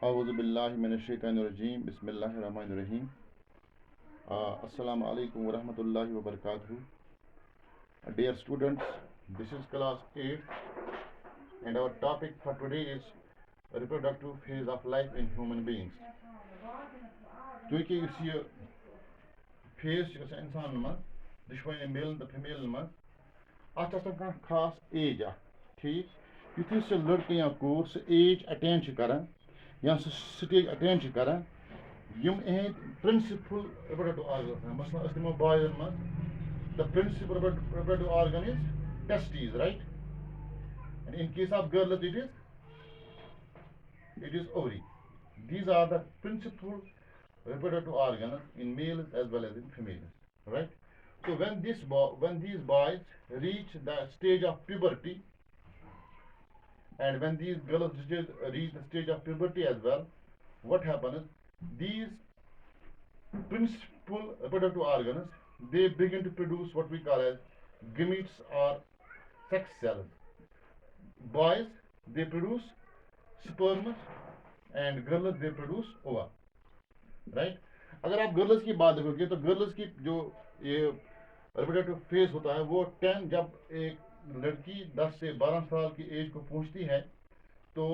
Auzubillahiminash-shaytanir-rajeem. Bismillahir-rahmanir-rahim. Assalamu alaikum wa rahmatullahi wa barakatuh. Dear students, this is class 8 and our topic for today is reproductive phase of life in human beings. क्योंकि इस ये phase इंसान में दुश्मनी mail तो female में अत खास एज ठीक युथि सह लड़के या कोर सह एज अटेन करान या स्टेज अटेन करान यम प्रिंसिपल रिप्रोडक्टिव ऑर्गन मसलन तमो बॉयजन मज the principal reproductive organ is testes right and in case of girls it is ovary. These are the principal reproductive organs in males as well as in females, right? So when these boys reach the stage of puberty and when these girls reach the stage of puberty as well, what happens? These principal reproductive organs, they begin to produce what we call as gametes or sex cells. Boys, they produce sperm and girls, they produce ova, right? अगर आप girls की बात देखोगे तो girls की जो ये reproductive phase होता है वो 10 जब एक लड़की 10 से 12 साल की एज को पहुंचती है तो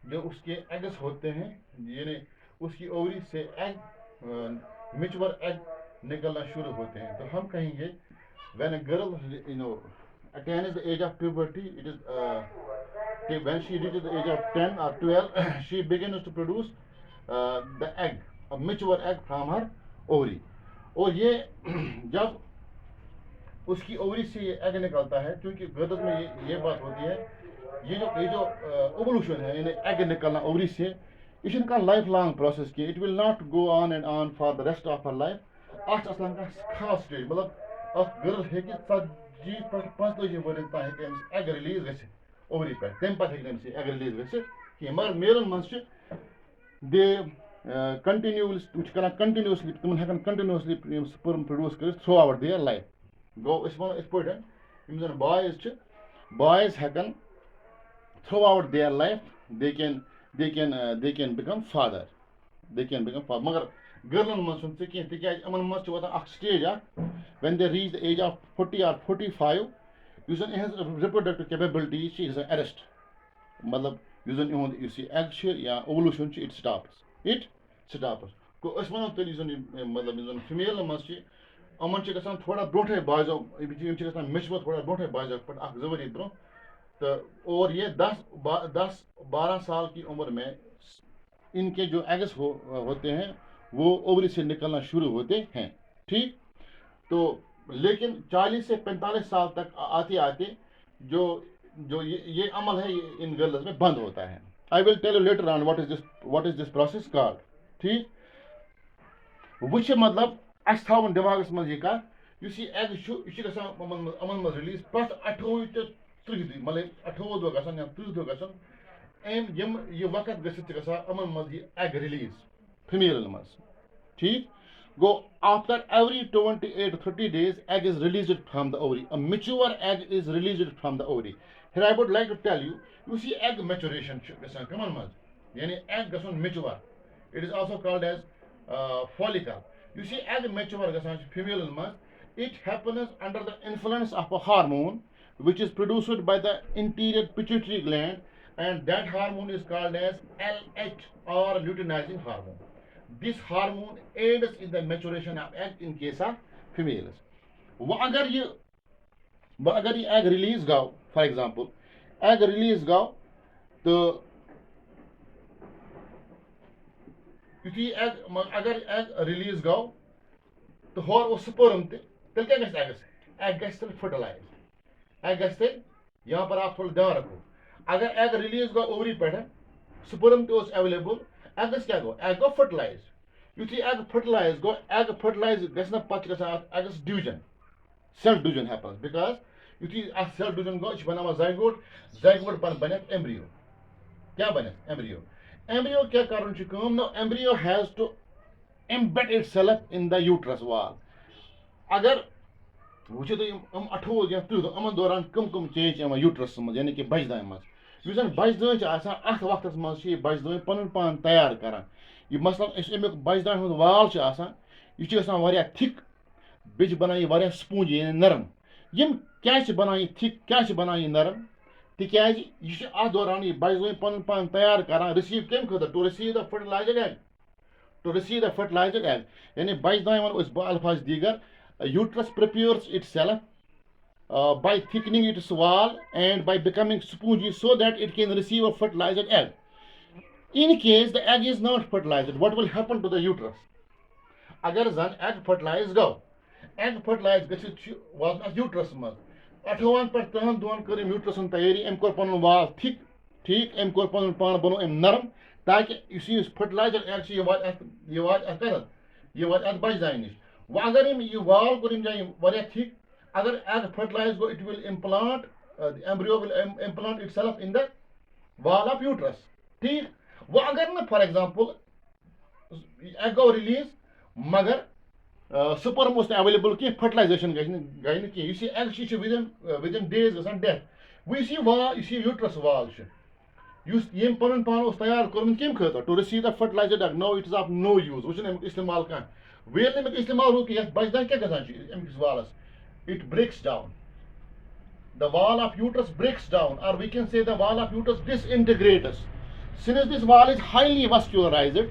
जो उसके एग्स होते हैं यानी उसकी ओवरी से एग मैच्योर एग निकलना शुरू होते हैं तो हम कहेंगे when a girl attains the age of puberty, it is when she reaches the age of 10 or 12 she begins to produce the egg, a mature egg from her ovary. और ये जब उसकी ओवरी से ये एग निकलता है क्योंकि girls में ये बात होती है ये जो ओवल्यूशन है यानी एग निकलना ओवरी से ये इनका लाइफ लॉन्ग प्रोसेस की it will not go on and on for the rest of her life अत खास स्टेज मतलब अ गर्ल हे 40-45 वर तान एग रिलीज गवरी पे तम पे एग रिलीज गि मगर मेलन मज दे कंटिन्यूसली कर कंटिन्यूसली तम कंटिन्यूसली स्पर्म प्रोड्यूस कर थ्रू आउट देयर लाइफ गो वो जन बॉयज हेकन throughout their life they can become father मगर गर्लन मज तिज इन मज वातान stage when they reach the age of 40 or 45 yus reproductive capability is arrest मतलब yus egg या ovulation it stops तो अस वनो तेल मतलब फीमेल मज अमन गसान थोड़ा ब्रोटे बॉयजो गसान मेच्योर थोड़ा ब्रोटे बॉयजो पे 2 वरी ब्रो तो और ये 10-12 साल की उम्र में इनके जो एग्स होते हैं वो ओवरी से निकलना शुरू होते हैं ठीक तो लेकिन 40 से 45 साल तक आते आते जो ये अमल है ये इन गर्ल्स में बंद होता है I will tell you later on what is this process called ठीक वो मतलब अस थावन दिमागस मज ये कह एग अमन मज रिलीज प्रत 28 तो 30 मतलब 28 दो गसान या 30 दो गसान ये वक्त गसान अमन मज ये एग रिलीज फीमेल मज ठीक go after every 28-30 days egg is released from the ovary a mature egg is released from the ovary here I would like to tell you see egg maturation come on maz yani egg gasan mature it is also called as follicle you see egg mature gasan female maz it happens under the influence of a hormone which is produced by the interior pituitary gland and that hormone is called as LH or luteinizing hormone. This hormone aids in the maturation of egg in case of females. वो अगर ये egg release go for example egg release गो तो युथि अगर egg release गो तो होर वो sperm तेल क्या गस egg गस तेल fertilized egg गस तेल यहाँ पर आप थोड़ा ध्यान रखो अगर egg release गो ओवरी पे sperm तो available एग्स क्या गो एग गो फर्टिलाइज युथि एग फर्टिलाइज गो एग फर्टिलाइज गस ना पच गसान eggs division cell division happens because युथि सेल डिवीजन गो बनावा जाइगोट पर बने एम्ब्रियो क्या बने एम्ब्रियो क्या कारण काम no embryo has to embed itself in the uterus wall अगर वो तो 28 या 30 अमन दौरान कम चेंज यूट्रस मज यानी कि बजदान मज यु जन बचदान अथ वक्त मज बचदान पन पान तैयार करान यह मसलन अमुक बचदान हुंद वाल यह थिक बे बनान यह स्पूंजी यानी नरम यम क्या बनान थिक क्या बनान नरम तिकाज यह अथ दौरान यह बचदान पन पान तैयार करान रिसीव कम खतर to receive the fertilizer egg to receive the fertilizer egg. Yani bajdan wan alfaz digar uterus prepares itself by thickening its wall and by becoming spongy so that it can receive a fertilizer egg. In case the egg is not fertilized, what will happen to the uterus? Agar zan egg fertilized go, egg fertilized was a uterus maz. 8 per 3 don karim uterus an tayari em kor panun wall thick, ठीक em kor panun pan bano em naram ताकि यह fertiliser egg यह वात अत बचदान नश वह अगर यह वाल कोर जाए थिक अगर एग फर्टिलाइज गो it will implant embryo will implant itself in the wall of uterus ठीक वह अगर न फॉर एग्जांपल एग गो रिलीज मगर स्पर्म अवेलेबल कह फर्टिलाइजेशन गई कह एग विदिन डेज गसान डेथ वह यूट्रस वाल यम पन पान तैयार कोर्मुत कम खतर to receive the fertilizer egg no it is of no use वह अमुक इस्तेमाल कह वेल अमुक इस्तेमाल हो कि बचदान क्या गसान Amish Wallace it breaks down. The wall of uterus breaks down, or we can say the wall of uterus disintegrates. Since this wall is highly vascularized,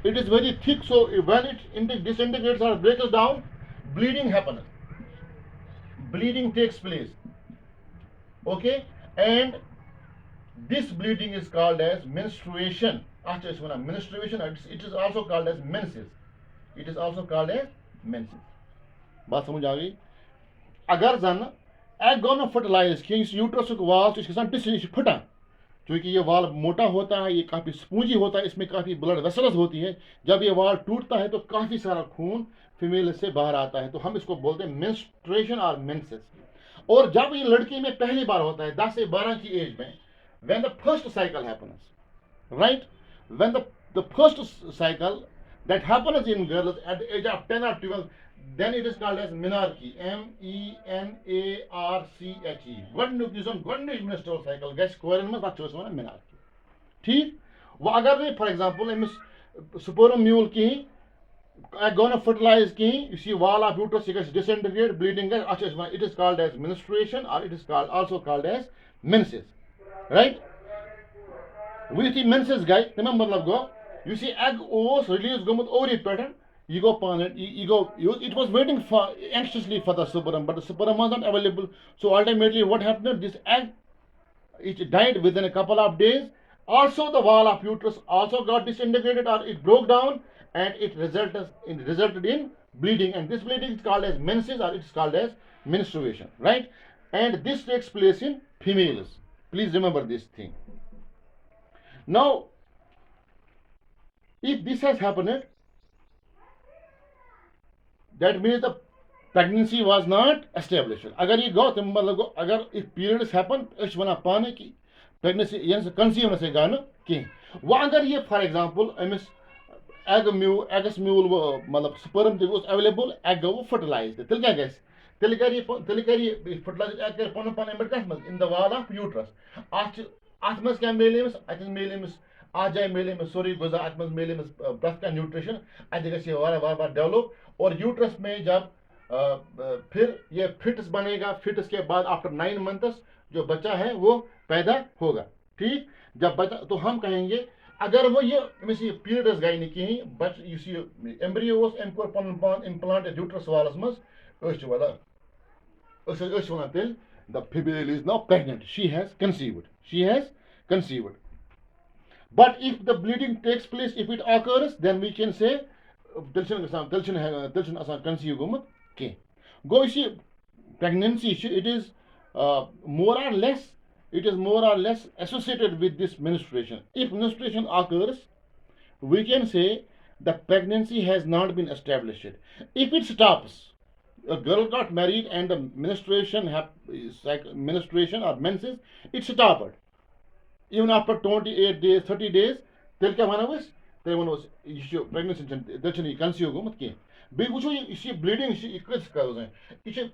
it is very thick, so when it disintegrates or breaks down, bleeding happens. Bleeding takes place. Okay, and this bleeding is called as menstruation. Menstruation, it is also called as menses. It is also called as menses. बात समझ आ गई अगर जन egg गो ना fertilise कि uterus वाल फटान क्योंकि ये वाल मोटा होता है ये काफ़ी स्पूंजी होता है इसमें काफ़ी ब्लड वेसल्स होती है जब ये वाल टूटता है तो काफ़ी सारा खून फीमेल से बाहर आता है तो हम इसको बोलते हैं मेंस्ट्रुएशन और मेंसेस और जब ये लड़की में पहली बार होता है 10 से 12 की एज में when the first cycle happens right when the first cycle that happens in girls at the age of 10 or 12 then it is called as menarche menarche गोडनिक menstrual cycle गैस कोरन में तक वन menarche ठीक वो अगर नहीं फॉर एग्जांपल अमिस स्पर्म म्यूल कहीं गो ना फर्टिलाइज कहीं यह वाल ऑफ यूट्रस यह disintegrate bleeding it is called as menstruation or it is also called as menses right with menses गई तमें मतलब गो egg ओस रिलीज गोमुत ओवरी पेटन you go upon it, it was waiting anxiously for the sperm, but the sperm was not available. So ultimately what happened, this egg, it died within a couple of days. Also the wall of uterus also got disintegrated or it broke down and it resulted in bleeding. And this bleeding is called as menses or it is called as menstruation, right? And this takes place in females. Please remember this thing. Now, if this has happened, that means the pregnancy was not established. अगर ये गो तो मतलब अगर if periods happen अश वना पाने की pregnancy यानी conceive न से गाना कि वो अगर ये for example Amish eggs mule मतलब sperm जो available egg वो fertilized तिल क्या गैस तिल करी fertilized egg कर पन पन एम्बर कस in the wall of uterus आठ मस क्या मेले में आज जाए मेले में सोरी गुजा अत मज मेले में ब्रेस्ट का न्यूट्रिशन अत गए वार डेवलप और यूट्रस में जब फिर ये फिट्स बनेगा फिट्स के बाद आफ्टर 9 मंथ्स जो बच्चा है वो पैदा होगा ठीक जब बच्चा तो हम कहेंगे अगर वो ये पीरियड्स गई नहीं कहीं बच एम्ब्रियो एमकोर पन पान इम्प्लांट यूट्रस वालस मज वन तेल the female is now pregnant she has conceived but if the bleeding takes place if it occurs then we can say tilchin asan conceive gomut ke go you see pregnancy it is more or less associated with this menstruation if menstruation occurs we can say the pregnancy has not been established if it stops a girl got married and the menstruation or menses it stopped even after 28 days 30 days tel kya mana was they one was issue pregnancy tel conceive gomut ke be wucho issue bleeding issue ikris karo issue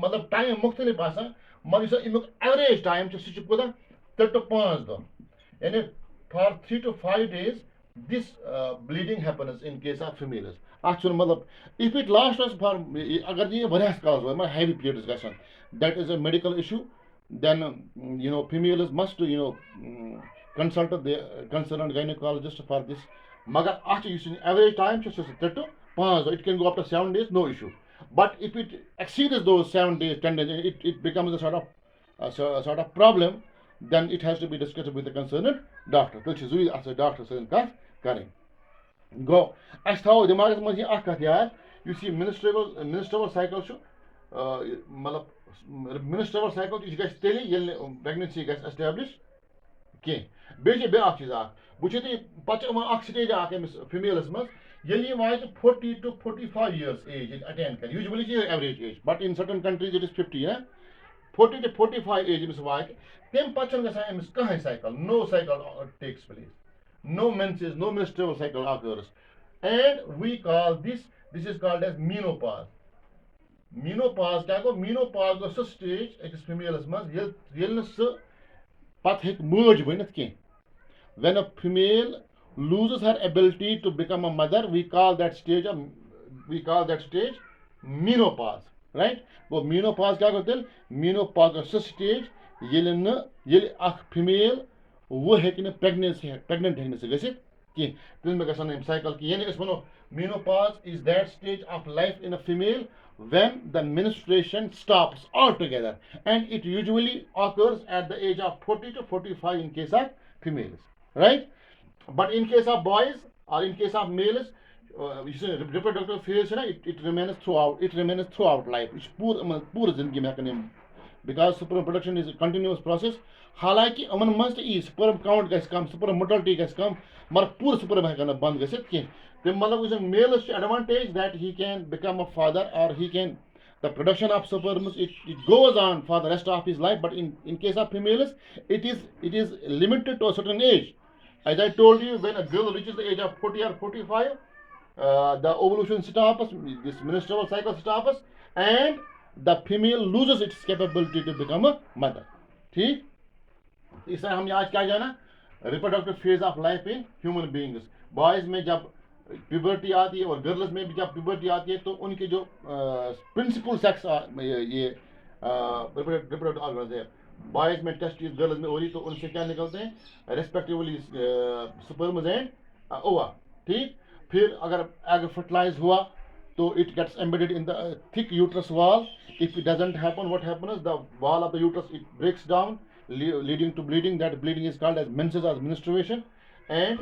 matlab time mukhtalif asan mar is imuk average time chu koda 3 to 5 दो यानी for 3 to 5 days this bleeding happens in case of females actually मतलब if it lasts for अगर ये variyas cause हो heavy periods गसन that is a medical issue then females must consult the concerned gynecologist for this magar ach average time just 3 to 5 it can go up to 7 days no issue but if it exceeds those 7 days 10 days it becomes a sort of problem then it has to be discussed with the concerned doctor तो चीज़ as a doctor से इनका करें go अस थाओ दिमागस मंज ये अख कथ यार use ये menstrual cycle छु मतलब menstrual cycle इस गस तेली येल pregnancy गस establish के बेचे बे अख चीज़ अख बुझे तो पच अख स्टेज अख एमिस females मंज येल ये wise 40 to 45 years age it attain कर usually is average age but in certain countries it is 50 yeah 40 to 45 age amiss wise तेम पचन गसा एमिस कहां cycle no cycle takes place no menses no menstrual cycle occurs and we call this is called as menopause क्या गो menopause गो सो stage एक females मंज L न स पत हेक merge बनित के when a female loses her ability to become a mother we call that stage menopause right वो menopause क्या गो तेल menopause गो सो stage येल अख female वो हेक न pregnant हेक न गसित कि तिन में गसन एम cycle कि यानी अस वनो menopause is that stage of life in a female when the menstruation stops altogether and it usually occurs at the age of 40 to 45 in case of females right but in case of boys or in case of males reproductive phase it remains throughout life it's पूरा जिंदगी में हकन because sperm production is a continuous process हालांकि अमन मज तो sperm count गस कम sperm motility गस कम मगर पूरा sperm हकन बंद गसित कि तो मतलब is a male advantage that he can become a father or he can the production of sperms it goes on for the rest of his life but in case of females it is limited to a certain age as I told you when a girl reaches the age of 40 or 45 the ovulation stops this menstrual cycle stops and the female loses its capability to become a mother ठीक इस तरह हमने आज क्या जाना reproductive phase of life in human beings boys में जब puberty आती है और गर्ल्स में भी जब puberty आती है तो उनके जो principal sex ये reproductive organs है बॉयज में टेस्टिस गर्ल्स में ओरी तो उनसे क्या निकलते हैं रेस्पेक्टिवली स्पर्म्स एंड ओवा ठीक फिर अगर एग फर्टिलाइज हुआ तो it gets embedded in the thick uterus wall if it doesn't happen what happens the wall of the uterus it breaks down leading to bleeding that bleeding is called as menses or menstruation and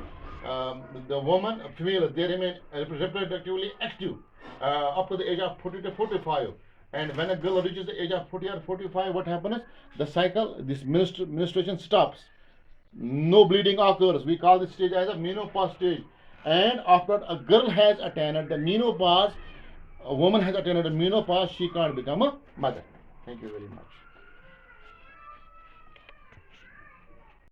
the woman female they remain reproductively active up to the age of 40 to 45 and when a girl reaches the age of 40 or 45 what happens the cycle this menstruation stops no bleeding occurs we call this stage as a menopause stage and after a girl has attained the menopause a woman has attained the menopause she can't become a mother thank you very much